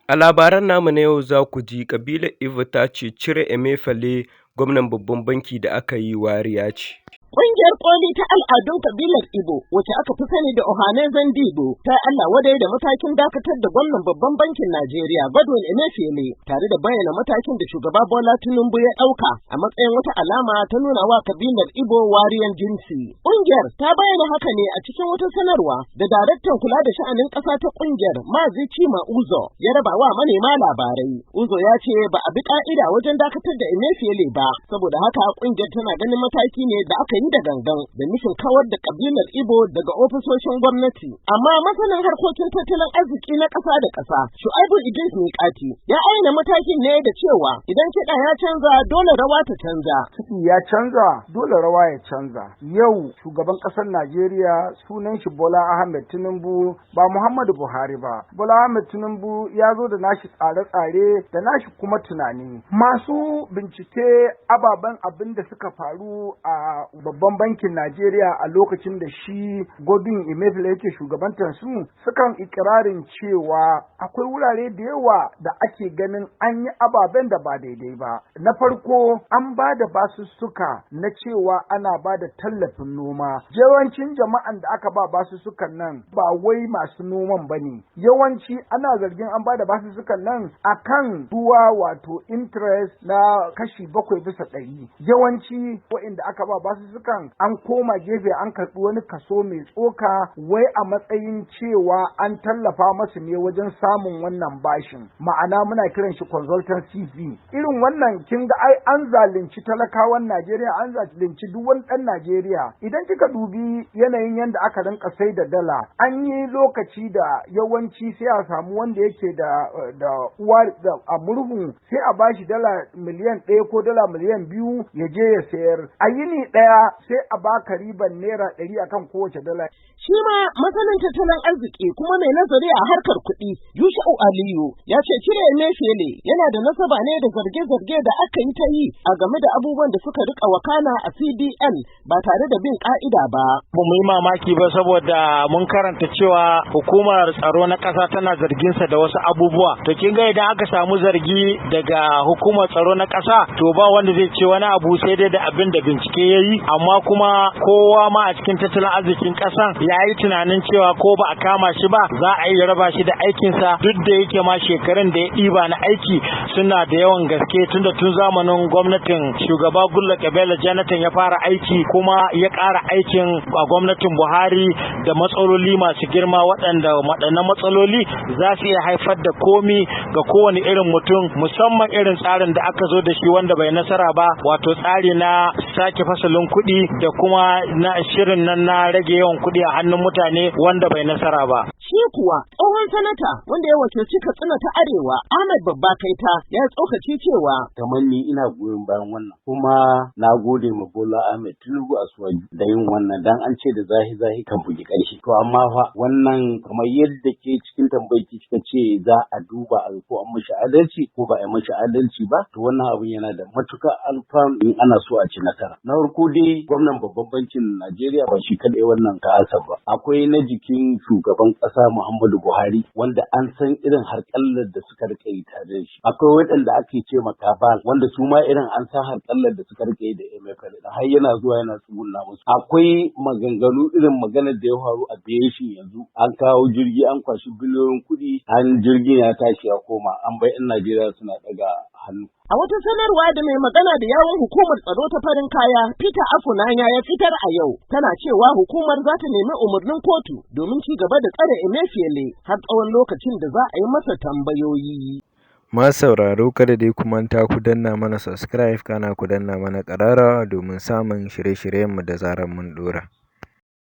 A labaran namu na yau za ku ji ƙabilar Igbo ta ce cire Emefiele gwamnan babban banki da aka yi wariya ce. Ƙungiyar ƙoli ta al'adun ƙabilar Igbo, wacce aka fi sani da Ohanaeze Ndigbo, ta yi Allah wadai da matakin dakatar da gwamnan babban bankin Najeriya, Godwin Emefiele, tare da bayyana matakin da shugaba Bola Tinubu ya ɗauka a matsayin wata alama ta nuna wa ƙabilar Igbo wariyar jinsi. Ƙungiyar ta bayyana haka ne a cikin wata sanarwa da daraktan kula da sha'anin ƙasa ta ƙungiyar, Mazi Chima Uzo, ya raba wa manema labarai. Uzo ya ce ba a bi ƙa'ida wajen dakatar da Emefiele ba, saboda haka ƙungiyar tana ganin mataki ne da aka yi da gangan da nufin kawar da kabilar Igbo daga ofisoshin gwamnati. Amma masanin harkokin tattalin arziki na ƙasa da ƙasa, Shu'aibu Idris Mikati, ya aina matakin ne da cewa idan kiɗa ya canza dole rawa ta canza. Kiɗi ya canza dole rawa ya canza. Yau shugaban ƙasar Najeriya sunan shi Bola Ahmed Tinubu ba Muhammadu Buhari ba. Bola Ahmed Tinubu ya zo da nashi tsare-tsare da nashi kuma tunani. Masu bincike ababen abin da suka faru a babban bankin Najeriya a lokacin da shi Godwin Emefiele yake shugabantar su sukan ikirarin cewa akwai wurare da yawa da ake ganin an yi ababen da ba daidai ba. Na farko an ba da basussuka na cewa ana ba da tallafin noma. Yawancin jama'an da aka ba basussukan nan ba wai masu noman ba ne. Yawanci ana zargin an ba da basussukan nan akan ruwa wato interest na kashi 7%. Yawanci waɗanda aka ba basussukan an koma gefe an karɓi wani kaso mai tsoka wai a matsayin cewa an tallafa masu ne wajen samun wannan bashin, ma'ana muna kiran shi consultancy fee. Irin wannan kin ga ai an zalunci talakawan Najeriya, an zalunci duk wani ɗan Najeriya. Idan kika dubi yanayin yadda aka rinka sai da dala, an yi lokaci da yawanci sai a samu wanda yake da uwa a murhu sai a bashi dala miliyan 1 ko dala miliyan 2 ya je ya sayar. A yini ɗaya sai a baka riban naira 100 akan kowace dala. Shi ma masanin tattalin arziki kuma mai nazari a harkar kuɗi, Yusha'u Aliyu, ya ce cire Emefiele yana da nasaba ne da zarge-zarge da aka yi ta yi a game da abubuwan da suka rika wakana a CBN ba tare da bin ka'ida ba. Ba mu yi mamaki ba saboda mun karanta cewa hukumar tsaro na ƙasa tana zarginsa da wasu abubuwa. To kin ga idan aka samu zargi daga hukumar tsaro na ƙasa, to ba wanda zai ce wani abu sai dai da abin da bincike ya yi, amma kuma kowa ma a cikin tattalin arzikin ƙasan ya yi tunanin cewa ko ba a kama shi ba za a yi raba shi da aikinsa, duk da yake ma shekarun da ya ɗiba na aiki suna da yawan gaske tunda tun zamanin gwamnatin shugaba Goodluck Ebele Jonathan ya fara aiki kuma ya ƙara aikin a gwamnatin Buhari da matsaloli masu girma waɗannan matsaloli za su iya haifar da komi ga kowane irin mutum, musamman irin tsarin da aka zo da shi wanda bai nasara ba, wato tsari na sake fasalin kuɗi da kuma na shirin nan na rage yawan kuɗi a hannun mutane wanda bai nasara ba. Shi kuwa tsohon sanata wanda ya wakilci Katsina ta Arewa, Ahmed Babba Kaita, ya tsokaci cewa kamar ni ina goyon bayan wannan, kuma na gode ma Bola Ahmed Tinubu Asuwaju da yin wannan, dan an ce da zahi kan bugi ƙarshi. To amma fa wannan kamar yadda ke cikin tambayi kika ce za a duba a ko an mishi adalci ko ba a yi mishi adalci ba, to wannan abin yana da matuƙar alfanu in ana so a ci nasara. Na farko dai gwamnan babban bankin Najeriya ba shi kadai wannan ta'asa ba, akwai na jikin shugaban ƙasa Muhammadu Buhari wanda an san irin harƙallar da suka rike yi tare da shi. Akwai waɗanda ake ce makabal wanda su ma irin an san harƙallar da suka rike yi da Emefiele har yana zuwa yana tsugunna musu. Akwai maganganu irin maganar da ya faru a Beshi yanzu, an kawo jirgi an kwashi biliyoyin kuɗi, an jirgin ya tashi ya koma, an bai 'yan Najeriya suna ɗaga hannu. A wata sanarwa da mai magana da yawun hukumar tsaro ta farin kaya, Peter Afunanya ya fitar a yau, tana cewa hukumar za ta nemi umarnin kotu domin ci gaba da tsare Emefiele har tsawon lokacin da za a yi masa tambayoyi. Ma sauraro kada dai ku manta ku danna mana subscribe kana ku danna mana ƙararrawa domin samun shirye-shiryenmu da zarar mun ɗora.